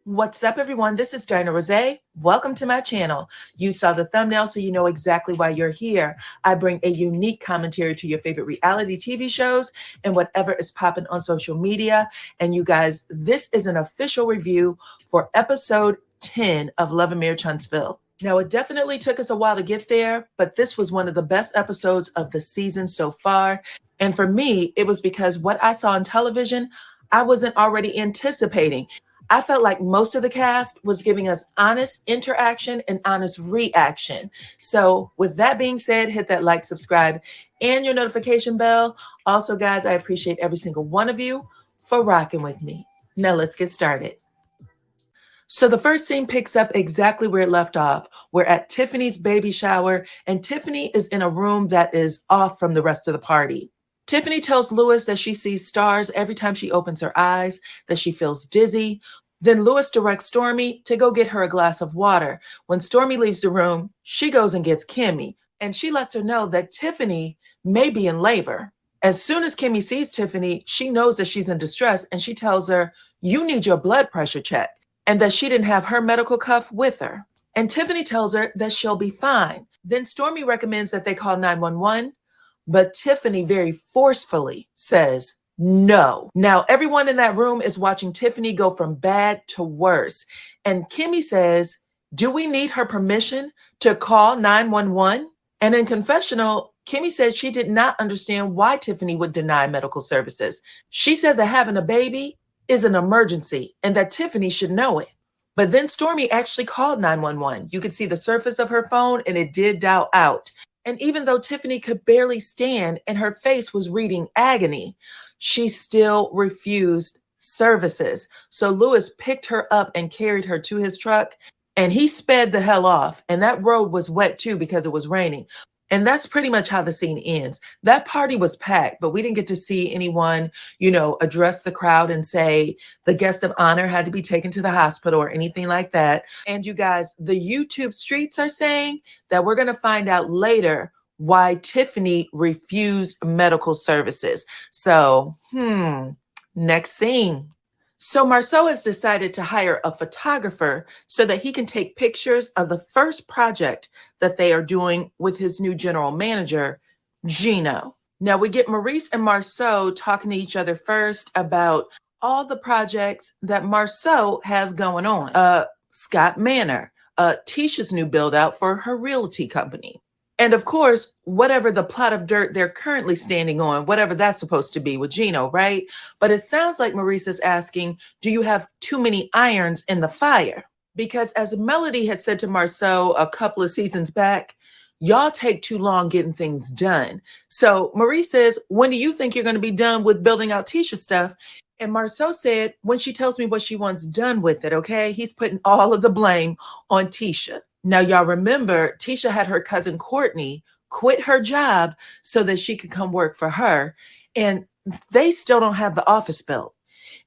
What's up, everyone? This is DYANAROZAY. Welcome to my channel. You saw the thumbnail, so you know exactly why you're here. I bring a unique commentary to your favorite reality TV shows and whatever is popping on social media. And you guys, this is an official review for episode 10 of Love and Marriage Huntsville. Now, it definitely took us a while to get there, but this was one of the best episodes of the season so far. And for me, it was because what I saw on television, I wasn't already anticipating. I felt like most of the cast was giving us honest interaction and honest reaction. So with that being said, hit that like, subscribe, and your notification bell. Also, guys, I appreciate every single one of you for rocking with me. Now let's get started. So the first scene picks up exactly where it left off. We're at Tiffany's baby shower, and Tiffany is in a room that is off from the rest of the party. Tiffany tells Lewis that she sees stars every time she opens her eyes, that she feels dizzy. Then Lewis directs Stormy to go get her a glass of water. When Stormy leaves the room, she goes and gets Kimmy, and she lets her know that Tiffany may be in labor. As soon as Kimmy sees Tiffany, she knows that she's in distress, and she tells her, "You need your blood pressure checked," and that she didn't have her medical cuff with her. And Tiffany tells her that she'll be fine. Then Stormy recommends that they call 911. But Tiffany very forcefully says no. Now, everyone in that room is watching Tiffany go from bad to worse. And Kimmy says, "Do we need her permission to call 911? And in confessional, Kimmy said she did not understand why Tiffany would deny medical services. She said that having a baby is an emergency and that Tiffany should know it. But then Stormy actually called 911. You could see the surface of her phone and it did dial out. And even though Tiffany could barely stand and her face was reading agony, she still refused services. So Lewis picked her up and carried her to his truck, and he sped the hell off. And that road was wet too because it was raining. And that's pretty much how the scene ends. That party was packed, but we didn't get to see anyone, address the crowd and say the guest of honor had to be taken to the hospital or anything like that. And you guys, the YouTube streets are saying that we're going to find out later why Tiffany refused medical services. So, next scene. So Marceau has decided to hire a photographer so that he can take pictures of the first project that they are doing with his new general manager, Gino. Now we get Maurice and Marceau talking to each other first about all the projects that Marceau has going on. Scott Manor, Tisha's new build out for her realty company. And of course, whatever the plot of dirt they're currently standing on, whatever that's supposed to be with Gino, right? But it sounds like Maurice is asking, do you have too many irons in the fire? Because as Melody had said to Marceau a couple of seasons back, y'all take too long getting things done. So Maurice says, when do you think you're going to be done with building out Tisha's stuff? And Marceau said, when she tells me what she wants done with it, okay? He's putting all of the blame on Tisha. Now, y'all remember, Tisha had her cousin Courtney quit her job so that she could come work for her. And they still don't have the office built.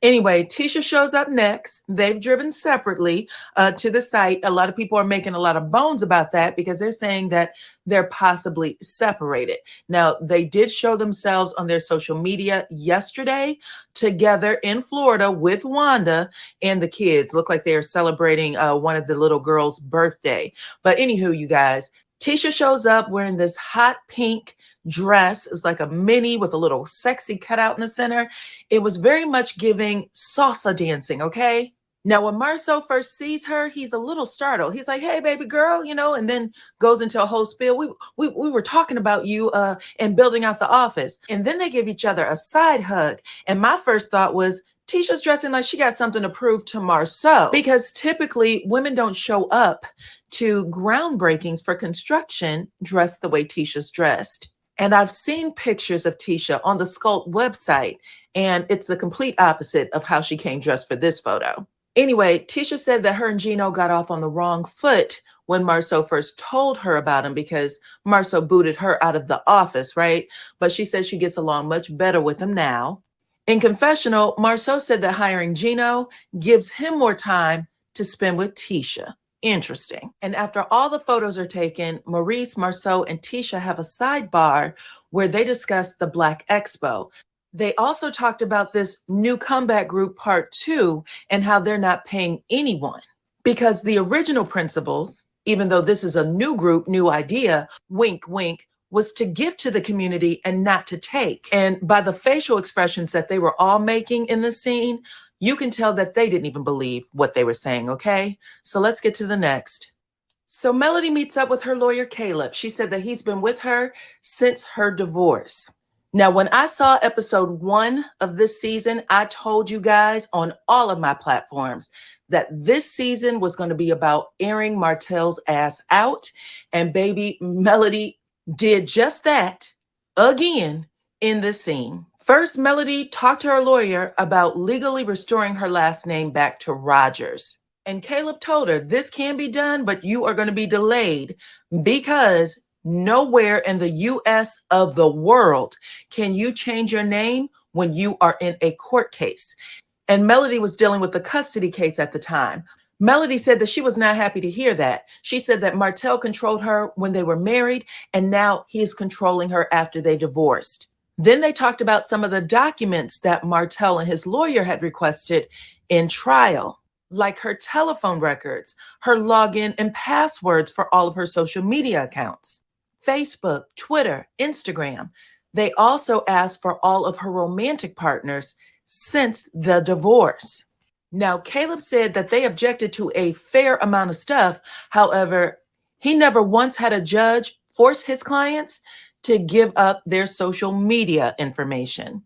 Anyway, Tisha shows up next. They've driven separately to the site. A lot of people are making a lot of bones about that because they're saying that they're possibly separated. Now, they did show themselves on their social media yesterday together in Florida with Wanda and the kids. Look like they are celebrating one of the little girls' birthday. But anywho, you guys, Tisha shows up wearing this hot pink dress. It's like a mini with a little sexy cutout in the center. It was very much giving salsa dancing, okay? Now, when Marceau first sees her, he's a little startled. He's like, "Hey, baby girl," and then goes into a whole spiel. We were talking about you and building out the office. And then they give each other a side hug. And my first thought was, Tisha's dressing like she got something to prove to Marceau, because typically women don't show up to groundbreakings for construction dressed the way Tisha's dressed. And I've seen pictures of Tisha on the Sculpt website, and it's the complete opposite of how she came dressed for this photo. Anyway, Tisha said that her and Gino got off on the wrong foot when Marceau first told her about him because Marceau booted her out of the office, right? But she said she gets along much better with him now. In confessional, Marceau said that hiring Gino gives him more time to spend with Tisha. Interesting. And after all the photos are taken, Maurice, Marceau, and Tisha have a sidebar where they discuss the Black Expo. They also talked about this new comeback group part 2 and how they're not paying anyone because the original principles, even though this is a new group, new idea, wink, wink, was to give to the community and not to take. And by the facial expressions that they were all making in the scene, you can tell that they didn't even believe what they were saying, okay? So let's get to the next. So Melody meets up with her lawyer, Caleb. She said that he's been with her since her divorce. Now, when I saw episode 1 of this season, I told you guys on all of my platforms that this season was going to be about airing Martell's ass out. And baby, Melody did just that again in this scene. First, Melody talked to her lawyer about legally restoring her last name back to Rogers. And Caleb told her, this can be done, but you are going to be delayed because nowhere in the US of the world can you change your name when you are in a court case. And Melody was dealing with the custody case at the time. Melody said that she was not happy to hear that. She said that Martell controlled her when they were married, and now he is controlling her after they divorced. Then they talked about some of the documents that Martell and his lawyer had requested in trial, like her telephone records, her login and passwords for all of her social media accounts, Facebook, Twitter, Instagram. They also asked for all of her romantic partners since the divorce. Now, Caleb said that they objected to a fair amount of stuff. However, he never once had a judge force his clients to give up their social media information.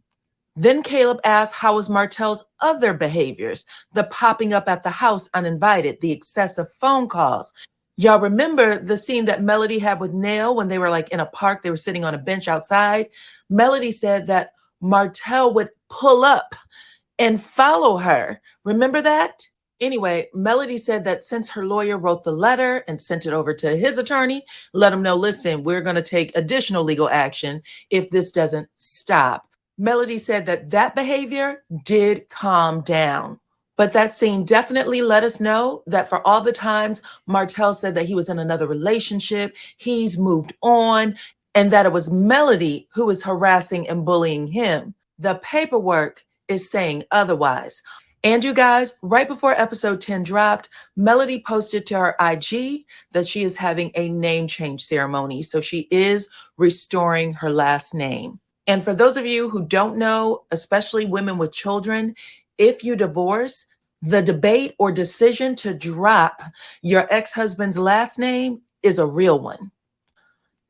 Then Caleb asked, how was Martell's other behaviors? The popping up at the house uninvited, the excessive phone calls. Y'all remember the scene that Melody had with Nail when they were like in a park, they were sitting on a bench outside? Melody said that Martell would pull up and follow her. Remember that? Anyway, Melody said that since her lawyer wrote the letter and sent it over to his attorney, let him know, listen, we're going to take additional legal action if this doesn't stop. Melody said that that behavior did calm down. But that scene definitely let us know that for all the times Martell said that he was in another relationship, he's moved on, and that it was Melody who was harassing and bullying him. The paperwork is saying otherwise. And you guys, right before episode 10 dropped, Melody posted to her IG that she is having a name change ceremony. So she is restoring her last name. And for those of you who don't know, especially women with children, if you divorce, the debate or decision to drop your ex-husband's last name is a real one.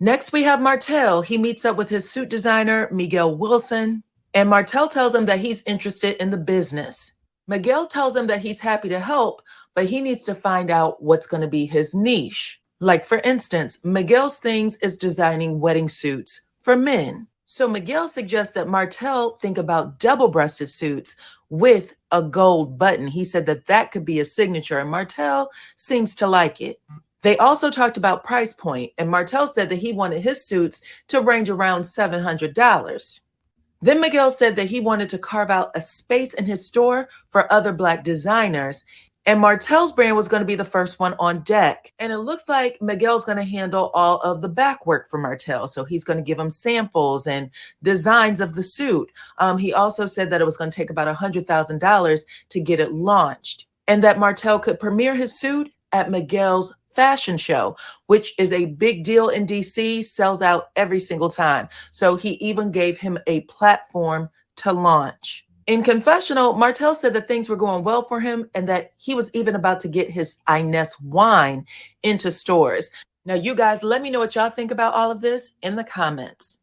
Next, we have Martell. He meets up with his suit designer, Miguel Wilson, and Martell tells him that he's interested in the business. Miguel tells him that he's happy to help, but he needs to find out what's going to be his niche. Like, for instance, Miguel's things is designing wedding suits for men. So Miguel suggests that Martell think about double-breasted suits with a gold button. He said that that could be a signature, and Martell seems to like it. They also talked about price point, and Martell said that he wanted his suits to range around $700. Then Miguel said that he wanted to carve out a space in his store for other Black designers, and Martell's brand was going to be the first one on deck. And it looks like Miguel's going to handle all of the back work for Martell. So he's going to give him samples and designs of the suit. He also said that it was going to take about $100,000 to get it launched, and that Martell could premiere his suit at Miguel's fashion show, which is a big deal in DC, sells out every single time. So he even gave him a platform to launch. In confessional, Martell said that things were going well for him and that he was even about to get his Inez wine into stores. Now, you guys, let me know what y'all think about all of this in the comments.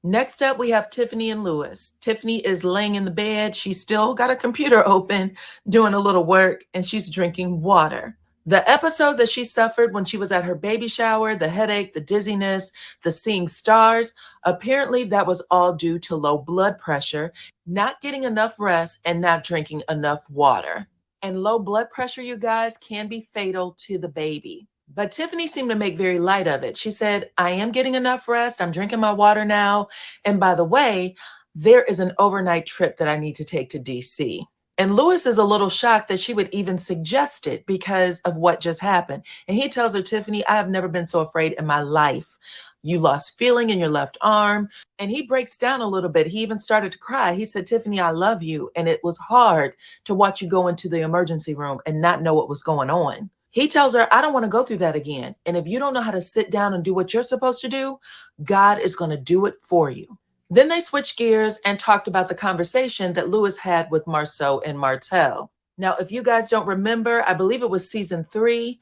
Next up, we have Tiffany and Lewis. Tiffany is laying in the bed. She's still got a computer open, doing a little work, and she's drinking water. The episode that she suffered when she was at her baby shower, the headache, the dizziness, the seeing stars, apparently that was all due to low blood pressure, not getting enough rest, and not drinking enough water. And low blood pressure, you guys, can be fatal to the baby. But Tiffany seemed to make very light of it. She said, I am getting enough rest. I'm drinking my water now. And by the way, there is an overnight trip that I need to take to DC. And Lewis is a little shocked that she would even suggest it because of what just happened. And he tells her, Tiffany, I have never been so afraid in my life. You lost feeling in your left arm. And he breaks down a little bit. He even started to cry. He said, Tiffany, I love you. And it was hard to watch you go into the emergency room and not know what was going on. He tells her, I don't want to go through that again. And if you don't know how to sit down and do what you're supposed to do, God is going to do it for you. Then they switched gears and talked about the conversation that Lewis had with Marceau and Martell. Now, if you guys don't remember, I believe it was season 3,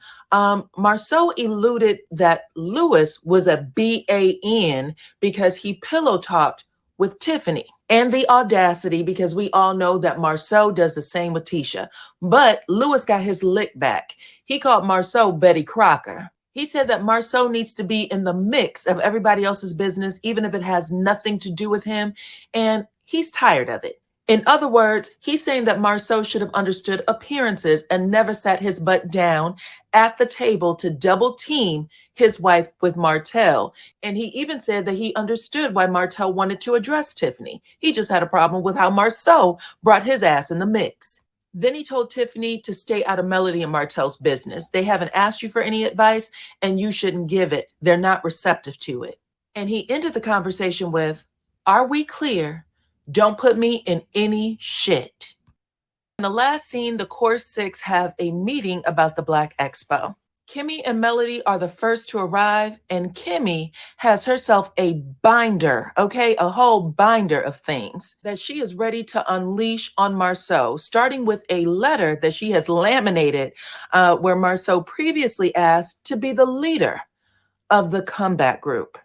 Marceau alluded that Lewis was a BAN because he pillow talked with Tiffany. And the audacity, because we all know that Marceau does the same with Tisha. But Lewis got his lick back. He called Marceau Betty Crocker. He said that Marceau needs to be in the mix of everybody else's business, even if it has nothing to do with him. And he's tired of it. In other words, he's saying that Marceau should have understood appearances and never sat his butt down at the table to double team his wife with Martell. And he even said that he understood why Martell wanted to address Tiffany. He just had a problem with how Marceau brought his ass in the mix. Then he told Tiffany to stay out of Melody and Martell's business. They haven't asked you for any advice and you shouldn't give it. They're not receptive to it. And he ended the conversation with, are we clear? Don't put me in any shit. In the last scene, the Core 6 have a meeting about the Black Expo. Kimmy and Melody are the first to arrive, and Kimmy has herself a binder, okay, a whole binder of things that she is ready to unleash on Marceau, starting with a letter that she has laminated where Marceau previously asked to be the leader of the comeback group.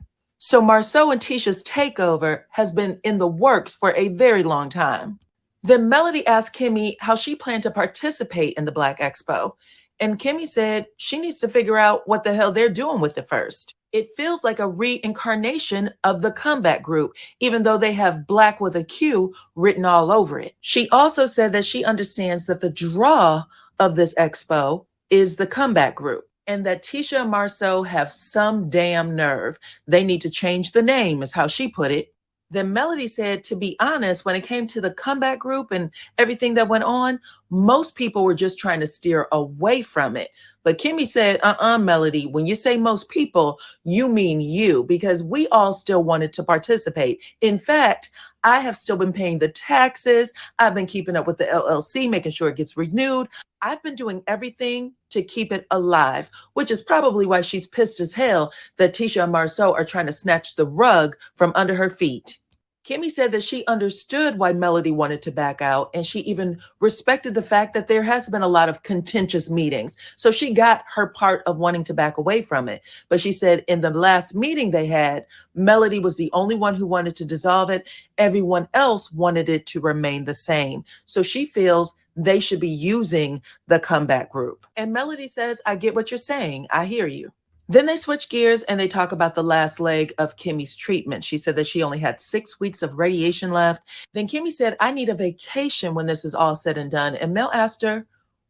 So Marceau and Tisha's takeover has been in the works for a very long time. Then Melody asked Kimmy how she planned to participate in the Black Expo. And Kimmy said she needs to figure out what the hell they're doing with it first. It feels like a reincarnation of the comeback group, even though they have Black with a Q written all over it. She also said that she understands that the draw of this expo is the comeback group, and that Tisha and Marceau have some damn nerve. They need to change the name, is how she put it. Then Melody said, to be honest, when it came to the comeback group and everything that went on, most people were just trying to steer away from it. But Kimmy said, Melody, when you say most people, you mean you, because we all still wanted to participate. In fact, I have still been paying the taxes. I've been keeping up with the LLC, making sure it gets renewed. I've been doing everything to keep it alive, which is probably why she's pissed as hell that Tisha and Marceau are trying to snatch the rug from under her feet. Kimmy said that she understood why Melody wanted to back out, and she even respected the fact that there has been a lot of contentious meetings. So she got her part of wanting to back away from it. But she said in the last meeting they had, Melody was the only one who wanted to dissolve it. Everyone else wanted it to remain the same. So she feels they should be using the comeback group. And Melody says, I get what you're saying. I hear you. Then they switch gears and they talk about the last leg of Kimmy's treatment. She said that she only had 6 weeks of radiation left. Then Kimmy said, I need a vacation when this is all said and done. And Mel asked her,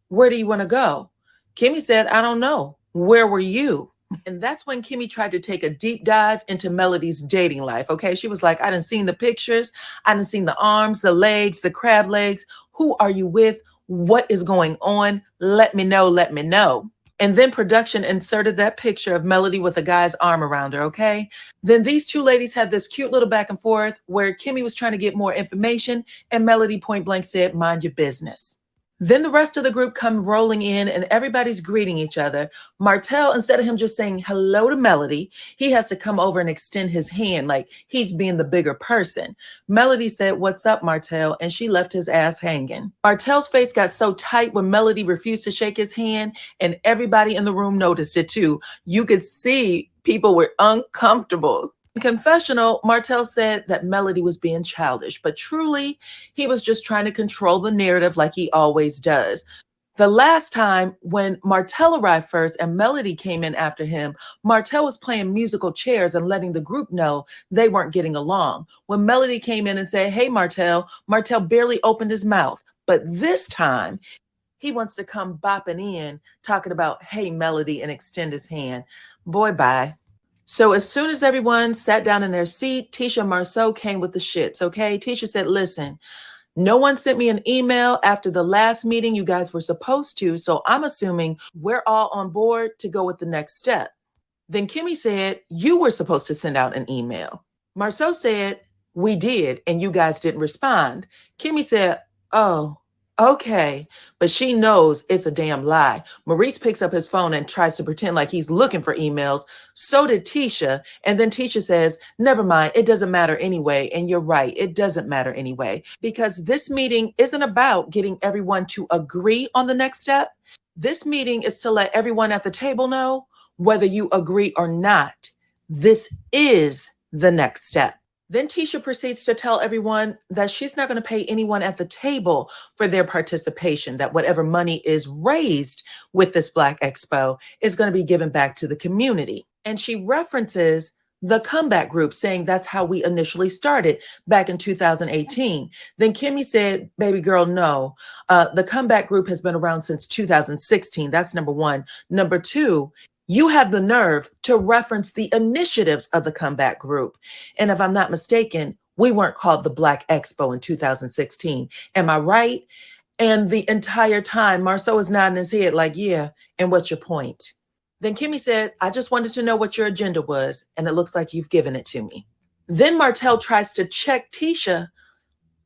where do you want to go? Kimmy said, I don't know. Where were you? And that's when Kimmy tried to take a deep dive into Melody's dating life. Okay, she was like, I done seen the pictures. I done seen the arms, the legs, the crab legs. Who are you with? What is going on? Let me know. Let me know. And then production inserted that picture of Melody with a guy's arm around her, okay? Then these two ladies had this cute little back and forth where Kimmy was trying to get more information and Melody point blank said, mind your business. Then the rest of the group come rolling in and everybody's greeting each other. Martell, instead of him just saying hello to Melody, he has to come over and extend his hand like he's being the bigger person. Melody said, what's up, Martell? And she left his ass hanging. Martell's face got so tight when Melody refused to shake his hand, and everybody in the room noticed it too. You could see people were uncomfortable. In confessional, Martell said that Melody was being childish, but truly, he was just trying to control the narrative like he always does. The last time when Martell arrived first and Melody came in after him, Martell was playing musical chairs and letting the group know they weren't getting along. When Melody came in and said, hey, Martell barely opened his mouth. But this time, he wants to come bopping in, talking about, hey, Melody, and extend his hand. Boy, bye. So as soon as everyone sat down in their seat, Tisha and Marceau came with the shits, okay? Tisha said, listen, no one sent me an email after the last meeting you guys were supposed to, so I'm assuming we're all on board to go with the next step. Then Kimmy said, you were supposed to send out an email. Marceau said, we did, and you guys didn't respond. Kimmy said, oh, okay. But she knows it's a damn lie. Maurice picks up his phone and tries to pretend like he's looking for emails. So did Tisha. And then Tisha says, never mind, it doesn't matter anyway. And you're right, it doesn't matter anyway, because this meeting isn't about getting everyone to agree on the next step. This meeting is to let everyone at the table know, whether you agree or not, this is the next step. Then Tisha proceeds to tell everyone that she's not going to pay anyone at the table for their participation, that whatever money is raised with this Black Expo is going to be given back to the community. And she references the comeback group, saying that's how we initially started back in 2018. Then Kimmy said, baby girl, no, the comeback group has been around since 2016. That's number one. Number two, you have the nerve to reference the initiatives of the comeback group. And if I'm not mistaken, we weren't called the Black Expo in 2016. Am I right? And the entire time, Marceau is nodding his head like, yeah, and what's your point? Then Kimmy said, I just wanted to know what your agenda was, and it looks like you've given it to me. Then Martell tries to check Tisha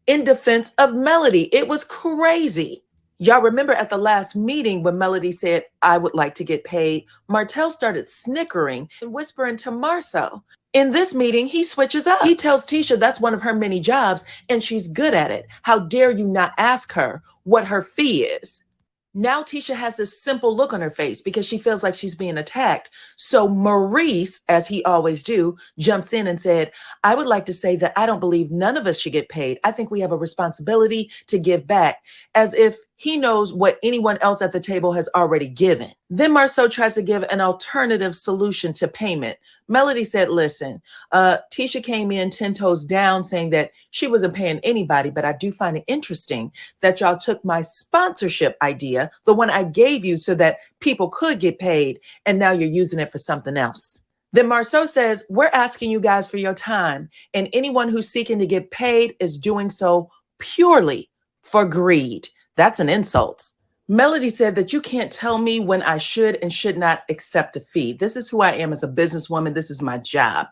in defense of Melody. It was crazy. Y'all remember at the last meeting when Melody said, I would like to get paid, Martell started snickering and whispering to Marceau. In this meeting, he switches up. He tells Tisha that's one of her many jobs and she's good at it. How dare you not ask her what her fee is? Now Tisha has this simple look on her face because she feels like she's being attacked. So Maurice, as he always do, jumps in and said, I would like to say that I don't believe none of us should get paid. I think we have a responsibility to give back, as if he knows what anyone else at the table has already given. Then Marceau tries to give an alternative solution to payment. Melody said, listen, Tisha came in 10 toes down saying that she wasn't paying anybody, but I do find it interesting that y'all took my sponsorship idea, the one I gave you so that people could get paid, and now you're using it for something else. Then Marceau says, we're asking you guys for your time, and anyone who's seeking to get paid is doing so purely for greed. That's an insult. Melody said that you can't tell me when I should and should not accept a fee. This is who I am as a businesswoman. This is my job.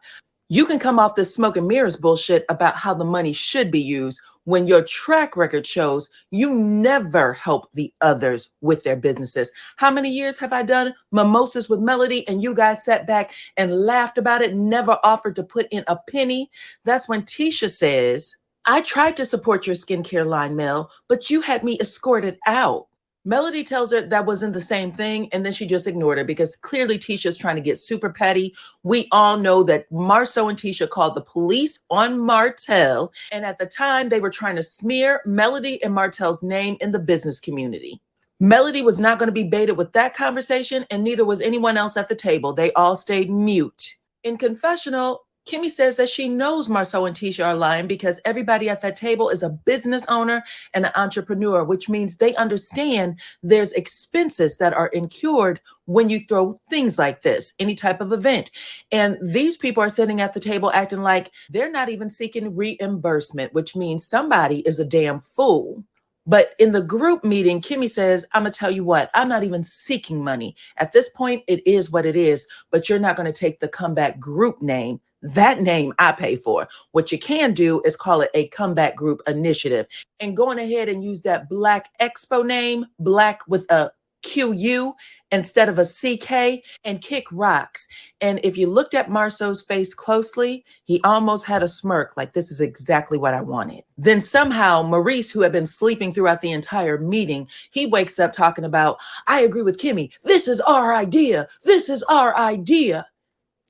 You can come off this smoke and mirrors bullshit about how the money should be used when your track record shows you never help the others with their businesses. How many years have I done mimosas with Melody and you guys sat back and laughed about it, never offered to put in a penny? That's when Tisha says, I tried to support your skincare line, Mel, but you had me escorted out. Melody tells her that wasn't the same thing, and then she just ignored her because clearly Tisha's trying to get super petty. We all know that Marceau and Tisha called the police on Martell, and at the time they were trying to smear Melody and Martell's name in the business community. Melody was not going to be baited with that conversation, and neither was anyone else at the table. They all stayed mute. In confessional, Kimmy says that she knows Marceau and Tisha are lying because everybody at that table is a business owner and an entrepreneur, which means they understand there's expenses that are incurred when you throw things like this, any type of event. And these people are sitting at the table acting like they're not even seeking reimbursement, which means somebody is a damn fool. But in the group meeting, Kimmy says, I'm going to tell you what, I'm not even seeking money. At this point, it is what it is, but you're not going to take the comeback group name. That name I pay for. What you can do is call it a comeback group initiative, and going ahead and use that Black Expo name, Black with a QU instead of a CK, and kick rocks. And if you looked at Marceau's face closely, he almost had a smirk like this is exactly what I wanted. Then somehow Maurice, who had been sleeping throughout the entire meeting, he wakes up talking about, I agree with Kimmy. This is our idea. This is our idea.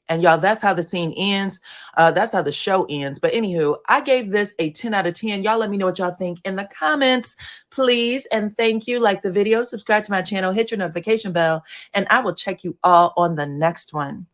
And y'all, that's how the scene ends. That's how the show ends. But anywho, I gave this a 10 out of 10. Y'all let me know what y'all think in the comments, please. And thank you. Like the video, subscribe to my channel, hit your notification bell, and I will check you all on the next one.